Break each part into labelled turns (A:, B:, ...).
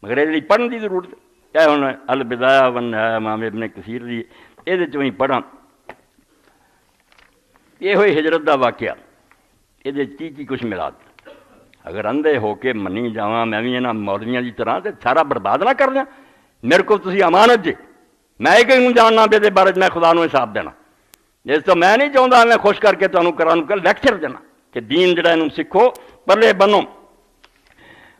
A: مگر یہ پڑھن کی ضرورت ہے ہوں البدایہ والنہایہ امام ابن کثیر دی یہ ہی پڑھا یہ ہوئی ہجرت دا واقعہ یہ کی کچھ ملا اگر اندھے ہو کے منی جاواں میں بھی یہاں مولویاں کی طرح تو سارا برباد نہ کر دیا میرے کو تسی امانت جی میں ایک ہی جاننا پہ بارے میں خدا نو حساب دینا جس تو میں نہیں چاہتا میں خوش کر کے تمہیں کرا لیکچر دینا کہ دین جڑا انہوں سکھو پلے بنو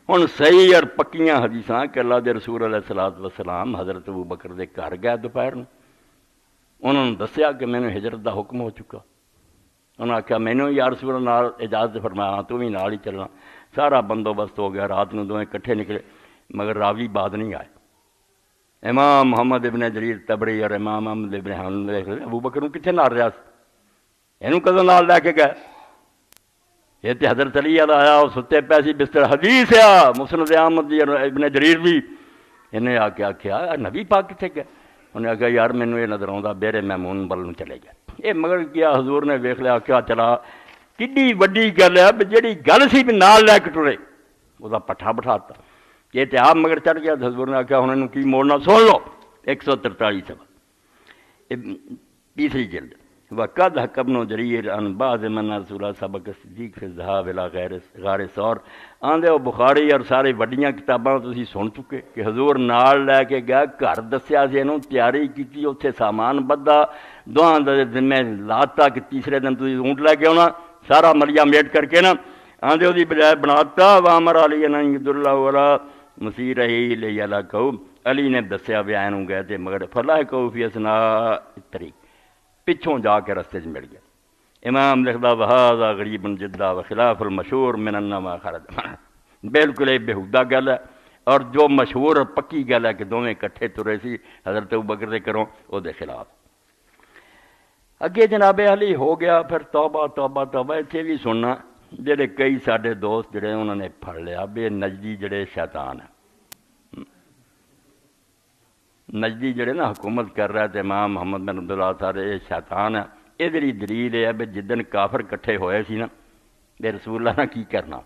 A: ہوں صحیح اور پکیاں حدیثاں کہ اللہ دے رسول علیہ الصلوۃ والسلام حضرت ابو بکر دے گھر گئے دوپہر میں انہوں نے دسیا کہ مینوں ہجرت دا حکم ہو چکا انہوں نے آخیا مینوں یا رسول اللہ اجازت فرمایا تو بھی نال ہی چلنا سارا بندوبست ہو گیا رات نو دوویں کٹھے نکلے مگر راوی بعد نہیں آئے امام محمد ابن جریر تبری اور امام محمد ابن حنبل ابو بکر نوں کتنے نال رہا یہ کدوں نال لے کے گئے یہ تو حضرت علی والا آیا وہ ستے پے سی بستر حدیث آ مسند احمد دی ابن جریر دی انہیں آ کے آخیا نبی پاک کتنے گئے انہیں آخیا یار مینوں یہ نظر آتا بیرے میمون بل نوں چلے گئے یہ مگر کیا حضور نے ویکھ لیا آخیا چلا کڈی وڈی گل ہے جہی گل سی بھی نال لے کے ٹرے وہ پٹھا بٹھاتا یہ تو آپ مگر چڑھ گیا حضور نے آخیا ہوں انہوں کی موڑنا سن لو 143 صفحہ تیسری جلد وقد حق ابن جریر عن بعض من رسول سبق صدیق فی الذهاب الى غار ثور آندے وہ بخاری اور سارے وڈیاں کتاباں تسی سن چکے کہ حضور نال لے کے گیا گھر دسیا سی انہوں تیاری کیتی اتنے سامان بدھا دواں دے ذمے لاتا کہ تیسرے دن تسی اونٹ لے کے آنا سارا ملیا میٹ کر کے نا آندے وہ بجائے بناتا وامر علی عبد اللہ والا مسیح رہی لے اللہ کہو علی نے دسیا بیان گئے تھے مگر فلاح کہو فی اسنا طریق پچھوں جا کے رستے سے مل گیا امام لکھدا وہذا غریب جدا وخلاف المشہور من انما خرج بالکل یہ بےہودہ گل ہے اور جو مشہور اور پکی گل ہے کہ دونوں کٹھے ترے سی حضرت ابوبکر دے کروں وہ دے خلاف اگے جناب علی ہو گیا پھر توبہ توبہ توبہ اتنے بھی سننا جڑے کئی سارے دوست جڑے انہوں نے پڑھ لیا بے نجدی جڑے شیطان ہیں نجدی جڑے نا حکومت کر رہا ہے امام محمد بن عبداللہ سارے یہ شیطان ہے یہ دلیل ہے بھی جدن کافر کٹھے ہوئے سی نا بے رسول اللہ نے کی کرنا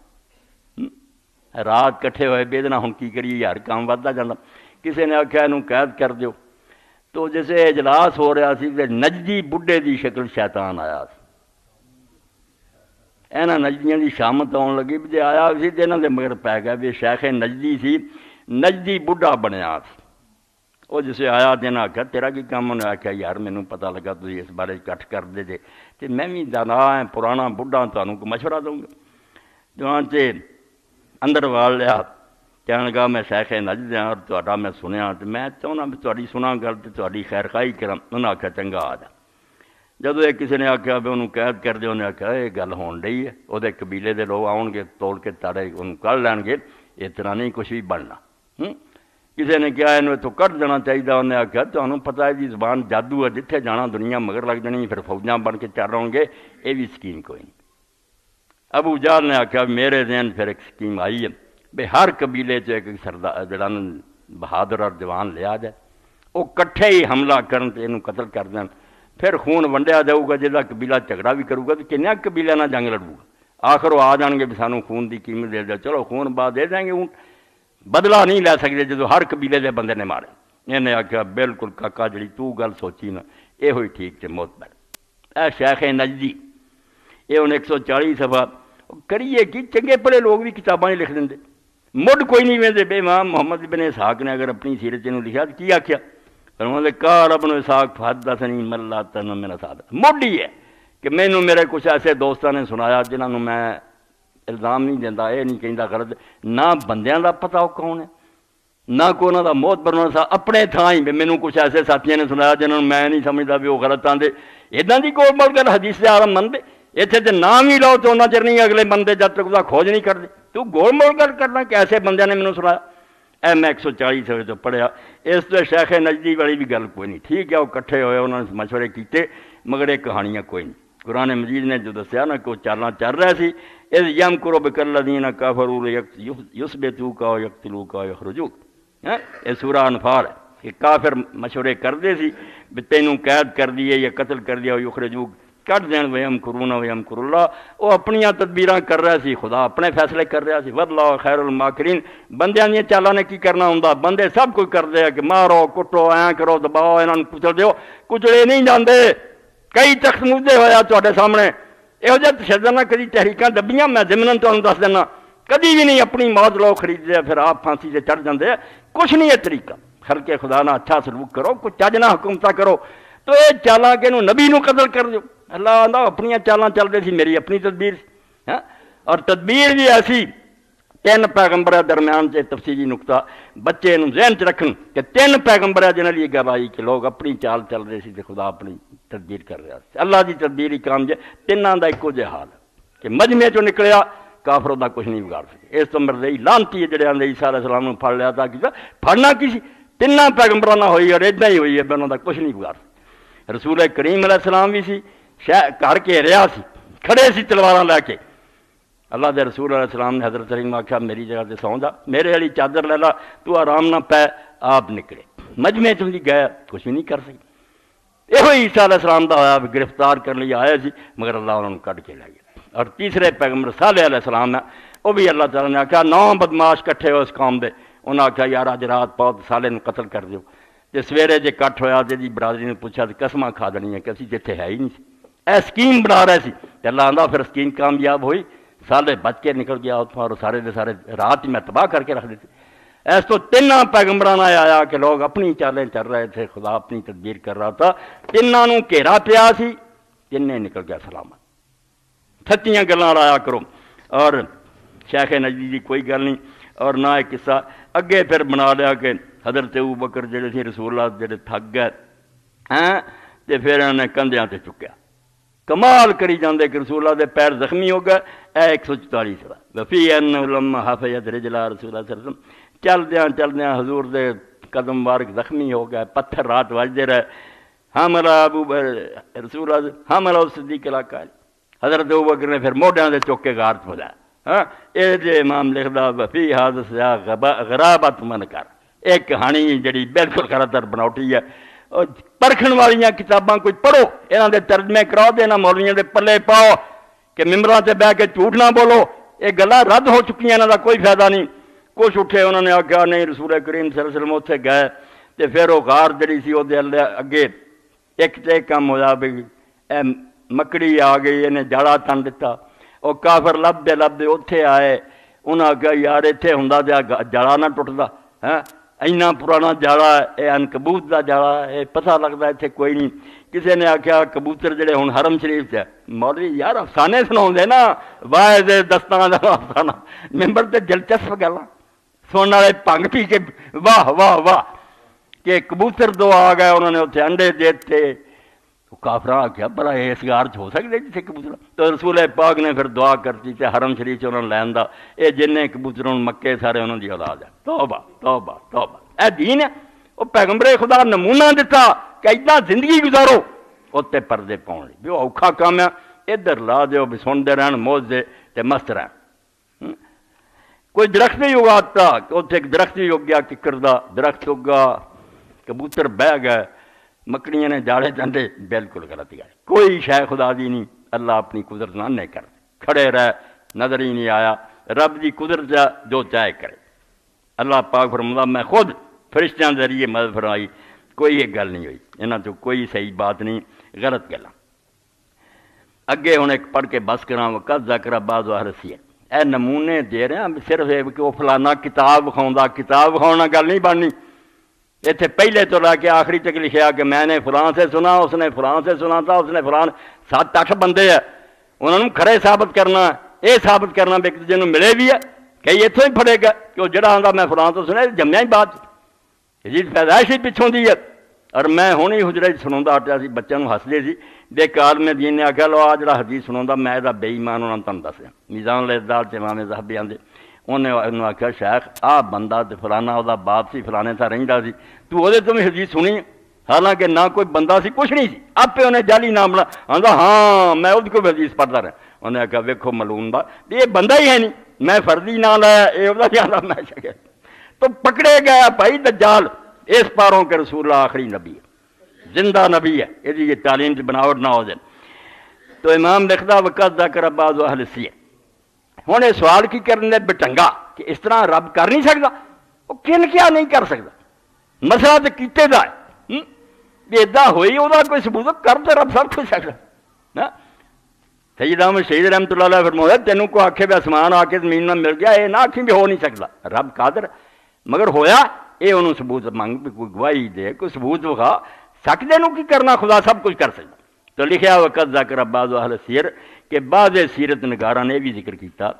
A: رات کٹھے ہوئے بے ہوں کی کریے یار کام ودتا جانا کسی نے آخیا انہوں قید کر دیو تو جیسے اجلاس ہو رہا سی نجدی بڈھے دی شکل شیطان آیا سی یہاں نجدیاں دی شامت آن لگی بھی جی آیا سی تو یہاں دے مگر پی گیا بھی شیخ نجدی سی نجدی بڈھا بنیا سی وہ جسے آیا دینا آخیا تیرا کی کام انہیں آخیا یار مینوں پتہ لگا تھی اس بارے کٹ کر دے جے تو میں بھی دانا ہے پرانا بڈھا تمہیں کو مشورہ دوں گا چنانچہ اندر وال لیا کہنے لگا میں شیخ نجد ہاں اور تہاڈا میں سنیا تو میں چاہنا بھی تہاڈی سنا گل تو تہاڈی خیر خواہی کراں انہیں آخیا چنگا آ جا جدو یہ کسی نے آخیا بھی انہوں قید کر دے انہیں آخیا یہ گل ہون ڈئی ہے وہ قبیلے دے لوگ آؤ گے توڑ کے تاڑے انہوں کر لین گے اتنا نہیں کچھ بھی بننا کسی نے کیا انہوں تو کٹ دینا چاہیے انہیں آخیا تمہیں پتہ ہے جی زبان جادو ہے جتھے جانا دنیا مگر لگ جانی پھر فوجاں بن کے چل رہے گے یہ بھی سکیم کوئی نہیں ابو جہل نے آخیا میرے ذہن پھر ایک سکیم آئی ہے بے ہر قبیلے ایک سردار جڑا بہادر اور جوان لیا جائے وہ کٹھے ہی حملہ کرن تے انہوں قتل کر دین پھر خون ونڈیا جاؤ گا جہاں قبیلہ جھگڑا بھی کرے گا تو کنیا قبیلے نہ جنگ لڑو گا آخر وہ آ جان گے بھی سانوں خون دی قیمت دے دیا چلو خون بعد دے دیں گے اونٹ بدلہ نہیں لے سکتے جدو ہر قبیلے دے بندے نے مارے انہیں آخیا بالکل کاکا جڑی تو گل سوچی نا یہ ہوئی ٹھیک تے معتبر اے شیخ نجدی یہ ہوں 140 صفحہ کریے کی چنگے پڑے لوگ بھی کتاباں لکھ دیں مڈ کوئی نہیں ویندے بے امام محمد بن اسحاق نے اگر اپنی سیرت انہوں لکھا تو کی آخیا فرماتے قال ابن اسحاق فحدثنی من لا تن من صادق مڈ ہی ہے کہ مینوں میرے کچھ ایسے دوستوں نے سنایا جنہوں نے میں الزام نہیں دینا یہ نہیں کہتا غلط نہ بندیاں دا پتہ وہ کون ہے نہ کوئی انہوں دا موت برنا سا اپنے تھان ہی مینوں کچھ ایسے ساتھیوں نے سنایا جنہوں نے میں نہیں سمجھتا بھی وہ غلط آندے اداں دی گول مول گل حدیث دے عالم منتے اتنے تو نام ہی لو تو انہیں چر نہیں اگلے بندے جب تک وہ کھوج نہیں کرتے تو گول مول گل کرنا کہ ایسے بندے نے مینوں سنایا اے میں 140 صفحے تو پڑھیا اس تو شیخ نجدی والی بھی گل کوئی نہیں ٹھیک ہے وہ کٹھے ہوئے انہوں نے مشورے کیتے مگر یہ کہانیاں کوئی نہیں قرآن مجید نے جو دسیا نا کہ وہ چالنا چل رہا سی اس یم کرو بک الذین کفروا یثبتوک و یقتلوک و یخرجوک یہ سورہ انفال ہے کہ کافر مشورے کرتے سی بھی تینوں قید کر دیے یا قتل کر دیا یخرجوک کٹ دین ویم کرون ویم کر اللہ. وہ اپنی تدبیراں کر رہا سی, خدا اپنے فیصلے کر رہا سی. واللہ خیر الماکرین. بندیاں دیا چالاں نے کی کرنا ہوں, بندے سب کچھ کرتے ہیں کہ مارو کٹو ایਂ کرو دباؤ انہوں کچل دیو, کچلے نہیں جاندے. کئی تخت مدے ہویا تواڈے سامنے یہو جہا تشدد نہ کدی تحریکاں دبیاں, میں ضمناً تمہیں دس دینا کدی بھی نہیں. اپنی موت لوگ خریدتے ہیں پھر آپ پھانسی سے چڑھ جاندے ہیں. کچھ نہیں ہے طریقہ. خلق خدا نہ اچھا سلوک کرو, کچھ چج نہ حکومت کرو. تو یہ چالاں کہ نبی نو قتل کر دو. اللہ آندا اپنی چالاں چل رہی سی, میری اپنی تدبیر سی. اور تدبیر بھی ایسی 3 پیغمبر درمیان سے تفصیلی نقطہ بچے نو ذہن چ رکھن کہ 3 پیغمبر جنہاں دی گل آئی کہ لوگ اپنی چال چل رہے سی تے خدا اپنی تدبیر کر رہا سی. اللہ دی تدبیر ہی کام جے. تیناں دا ایکو جہا حال ہے کہ مجمع چوں نکلیا کافر دا کچھ نہیں بگاڑ سکے. اس تو مرضی لانتی ہے جڑے آندے عیسیٰ علیہ السلام نو پھڑ لیا تھا کہ پھڑنا کی سی, 3 پیغمبراں نہ ہوئی اور ادھا ہی ہوئی ہے, انہاں دا کچھ نہیں بگاڑ سکے. رسول کریم علیہ السلام بھی سی گھر کے رہا سی, کھڑے سی تلواراں لے کے. اللہ دے رسول علیہ السلام نے حضرت علی نے آخیا میری جگہ تے سو جا, میرے والی چادر لے لا, تو آرام نہ پے. آپ نکلے مجمع چوں دی گئے, کچھ بھی نہیں کر سکے. یہ عیسیٰ علیہ السلام دا آیا گرفتار کرنے لیے آئے سی, مگر اللہ انہوں نے کٹ کے لے گیا. اور تیسرے پیغمبر صالح علیہ السلام ہے, وہ بھی اللہ تعالیٰ نے آخیا 9 بدماش کٹھے ہو اس قوم دے. انہوں نے آخیا یار اج رات پاؤ صالح نو قتل کر دیو. تے سویرے جے کٹ ہویا تے جی برادری نے پوچھا تے قسماں کھا دنی ہے کہ اسی جتھے ہے ہی نہیں سی. اے سکیم بنا رہے سی. تے اللہ آندا پھر سکیم کامیاب ہوئی, صالح بچ کے نکل گیا اتوں, اور سارے دے سارے رات ہی میں تباہ کر کے رکھ دیتے. اس تو 3 پیغمبراں آیا کہ لوگ اپنی چالیں چل رہے تھے, خدا اپنی تدبیر کر رہا تھا. 3 نوں گھیرا پیا سی, 3 نکل گیا سلامت. تھتیاں گلاں لایا کرو. اور شیخ نجدی دی کوئی گل نہیں, اور نہ ایک قصہ اگے پھر بنا لیا کہ حضرت ابوبکر جڑے سی رسول اللہ جڑے تھک گئے تے پھر انہوں نے کندھیاں تے چکیا, کمال کری جاندے کہ رسول اللہ دے پیر زخمی ہو گئے. اے 144 سال وفی ان لما حفظت رجلا رسول اللہ صلی اللہ علیہ وسلم. چلدیاں حضور دے قدم مبارک زخمی ہو گئے, پتھر رات وجدے رہے. حملہ ابو رسول اللہ حملہ صدیق علاقہ, حضرت ابوبکر نے پھر موڈیاں دے چک کے غار چ پہنچایا. اے جے امام لکھدا وفی حادث یا غرابت من کر, ایک کہانی جڑی بالکل خراتر بناوٹی ہے. پرکھن والیاں کتاباں کوئی پڑھو, انہاں دے ترجمے کراؤ دے, انہاں مولویاں دے پلے پاؤ کہ ممبراں تے بیٹھ کے جھوٹ نہ بولو. یہ گلاں رد ہو چکیاں, انہاں دا کوئی فائدہ نہیں. کچھ اٹھے انہوں نے آخیا نہیں رسول کریم صلی اللہ علیہ وسلم اتنے گئے تے پھر وہ غار جڑی سی وہ اگے ایک تے کم ہویا بھی اے مکڑی آ گئی, انہیں جاڑا تن دیتا. وہ کافر لبدے اتنے آئے, انہاں آخیا یار اتنے ہوندا تے جاڑا نہ ٹوٹدا, اینا پرانا جاڑا ہے, یہ عنکبوت دا جاڑا ہے, پتہ لگتا اتنے کوئی نہیں. کسی نے آخیا کبوتر جڑے ہن حرم شریف سے مولوی یار افسانے سنا نا, واہ دستان دا افسانہ, ممبر تے دلچسپ گلاں سننے والے پنگ پی کے واہ واہ واہ کہ کبوتر 2 آ گئے, انہوں نے اتنے انڈے دیتے. کافراں آخیا بڑا اس غار چ ہو سکتے جیسے کبوتر. تو رسول پاک نے پھر دعا کرتی تے حرم شریف انہوں نے لین دا, یہ جن کبوتر مکے سارے انہوں دی اولاد ہے. توبہ توبہ توبہ, اے دین ہے. وہ پیغمبر خدا نمونہ دیتا کہ اتنا زندگی گزارو, اتنے پردے پاؤ بھی وہ اوکھا کام ہے. ادھر لا دیو بھی سنتے رہن موج دے تے مست رہن. کوئی درخت نہیں اگاتا, اتنے ایک درخت بھی اگ گیا, ککر دا درخت اگا, کبوتر بہ گئے, مکڑیاں نے جاڑے چنڈے, بالکل غلط گئے. کوئی شے خدا دی نہیں, اللہ اپنی قدرت نہ نہیں کر, کھڑے رہ, نظر ہی نہیں آیا. رب دی قدرت جو چاہے کرے. اللہ پاک فرماتا میں خود فرشتیاں ذریعے مدد فرمائی, کوئی ایک گل نہیں ہوئی, انہاں تو کوئی صحیح بات نہیں, غلط گلاں. اگے ہن ایک پڑھ کے بس کراں, وقت ذکر بعض حرسی ہے. اے نمونے دے رہے ہیں, صرف کہ وہ فلانا کتاب وکھاؤندا, کتاب وکھاؤنا گل نہیں بننی. اتنے پہلے تو لا کے آخری تک لکھا کہ میں نے فلاں سے سنا, اس نے فلاں سے سنا تھا, اس نے فلاں 7-8 بندے ہیں, انہوں نے کھڑے ثابت کرنا, یہ ثابت کرنا بھی ایک دوسرے ملے بھی ہے. کئی اتوں ہی پڑے گا کہ وہ جڑا آتا میں فلاں تو سنا, جمیا ہی بات جی پیدائش ہی پچھوں دی ہے. اور میں ہوں ہی حجرے سنا ہٹیا سی, بچوں ہسدے سی. دیکھ عالم دین نے آخیا لو آ جڑا حدیث سنا میں یہ بے ایمان انہوں نے تمہیں دسیا. میزان الاعتدال سے امام ذہبی آندے, انہیں آخیا شیخ آ بندہ تو فلانا وہ باپ سی, فلانے تھا رہتا سی, تو وہ تمہیں حدیث سنی, حالانکہ نہ کوئی بندہ سی, کچھ نہیں سی, آپ انہیں جعلی نام بنا. آتا ہاں میں وہ کو حدیث پڑھتا رہا. انہیں آخیا ویکھو ملون دا یہ بندہ ہی ہے نہیں, میں فردی نہ لایا, یہ وہ جانا میں چکے. تو پکڑے گیا بھائی دجال, اس پاروں کے رسول اللہ آخری نبی ہے, زندہ نبی ہے, یہ تعلیم سے بناوٹ نہ ہو جائے. تو امام لکھدا وقت ذکر بعض اہل سیر. ہوں یہ سوال کی کرنے بٹنگا کہ اس طرح رب کر نہیں سکتا. وہ کن کیا نہیں کر سکتا؟ مسئلہ تو کیتے دا ہے بھی ادا ہوئی وہ کوئی ثبوت کر تو رب سب کچھ سکتا. سید احمد شہید رحمۃ اللہ علیہ فرمایا تینوں کو آکھے بھی آسمان آ کے زمین میں مل گیا یہ نہ آکھیں بھی ہو نہیں سکتا. رب قادر مگر ہویا یہ انہوں ثبوت مانگ بھی کوئی گواہی دے کوئی ثبوت وکھا سکتے نو کی کرنا خدا سب کچھ کر سکتا. تو لکھیا وقت ذکر بعض اہل سیر کہ بعض سیرت نگاراں نے بھی ذکر کیتا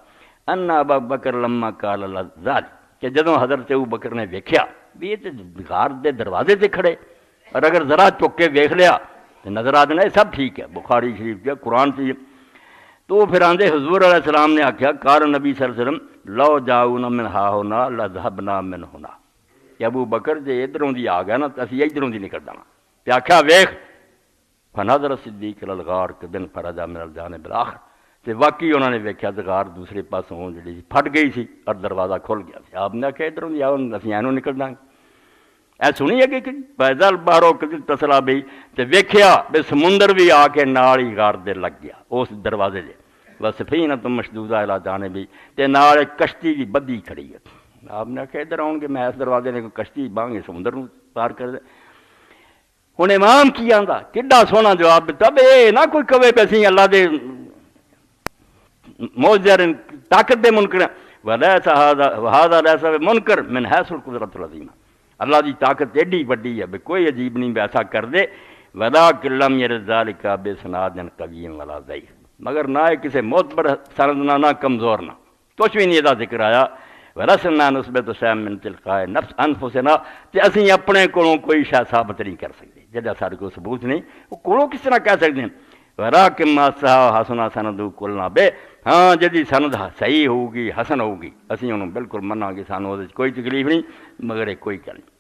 A: ان ابا بکر لما قال اللہ کہ جدوں حضرت ابو بکر نے ویکھیا بھی یہ تے غار دے دروازے تے کھڑے اور اگر ذرا چک کے ویکھ لیا تو نظر آ دینا سب ٹھیک ہے بخاری شریف کے قرآن سے. تو پھر آندے حضور علیہ السلام نے آکھیا قال نبی صلی اللہ علیہ وسلم لو جاؤنا من ہا ہونا لذهبنا من ہونا کہ ابو بکر جے ادھروں دی آ گیا نا تو اسی ادھروں دی نکل جانا. تے آکھیا ویکھ فنظر صدیق الغار کدن فرجا من الجانب الاخر تے واقعی انہوں نے ویکھیا تے غار دوسرے پاسوں جڑی پھٹ گئی سی اور دروازہ کھل گیا سی. آپ نے آکھیا ادھروں دی آؤ اسی اینوں نکل جائیں گے. اے سنی ہے کہ پیدل باہروں کدی تسلا بھی تے ویکھیا بے سمندر بھی آ کے نال ہی غار دے لگ گیا اس دروازے دے وسفینۃ مشدودہ الی جانبی تے نال کشتی دی بدی کھڑی ہے. آپ نے آکھیا ادھر آؤ گے میں اس دروازے نے کوئی کشتی بانگے سمندر نوں پار کر دے. ہوں امام کی آندا کڈا سونا جواب دیتا بے نہ کوئی کہے پہ اسی اللہ دے معجزے طاقت دے منکر ولیس ھذا لیس منکر من حیث القدرۃ العظیمہ. اللہ دی طاقت ایڈی وڈی ہے بے کوئی عجیب نہیں ایسا کر دے. ولکن لم یرد ذلک بسناد قوی ولا ضعیف مگر نہ کسی معتبر سند نہ کمزور نہ کچھ بھی نہیں دا ذکر آیا. ورسلنا نثبت شیئا من تلقاء نفس انفسنا تے اسی اپنے کولوں کوئی شے ثابت نہیں کر سکتے جہاں سارے کو ثبوت نہیں وہ کولوں کس طرح کہہ سکتے ہیں. وراکم ما صحیح حسن سند قلنا بے ہاں جدی سند صحیح ہوگی حسن ہوگی اسی انہوں بالکل مناں گے سانوں کوئی تکلیف نہیں مگر کوئی گل نہیں.